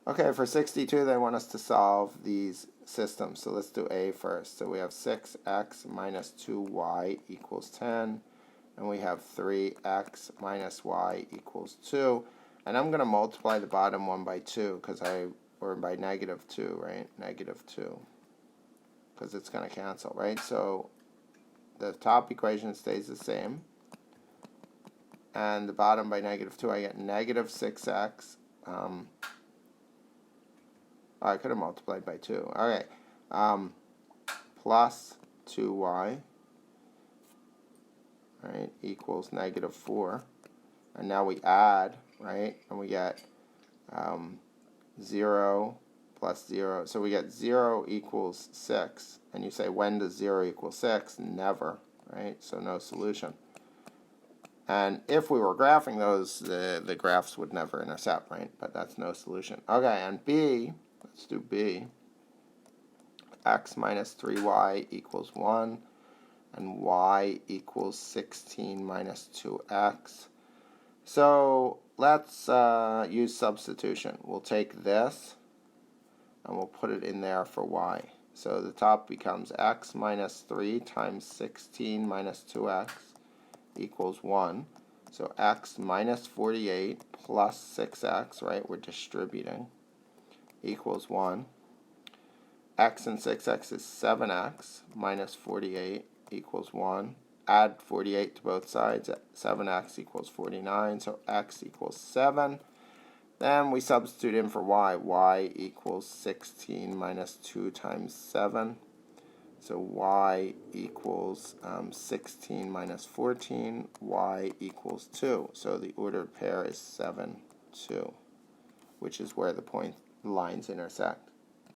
Okay, for 62, they want us to solve these systems. So let's do A first. So we have 6x minus 2y equals 10. And we have 3x minus y equals 2. And I'm going to multiply the bottom one by 2 or by negative 2, right? Negative 2. Because it's going to cancel, right? So the top equation stays the same. And the bottom by negative 2, I get negative 6x. I could have multiplied by 2. Okay. Plus 2y, right, equals negative 4. And now we add, right, and we get 0 plus 0. So we get 0 equals 6. And you say, when does 0 equal 6? Never, right? So no solution. And if we were graphing those, the graphs would never intercept, right? But that's no solution. Okay, and B, let's do B. X minus 3y equals 1, and y equals 16 minus 2x. So let's use substitution. We'll take this, and we'll put it in there for y. So the top becomes x minus 3 times 16 minus 2x equals 1. So x minus 48 plus 6x, right, we're distributing, equals 1. X and 6x is 7x minus 48 equals 1. Add 48 to both sides. 7x equals 49, so x equals 7. Then we substitute in for y. Y equals 16 minus 2 times 7. So y equals 16 minus 14. Y equals 2. So the ordered pair is 7, 2, which is where the point lines intersect.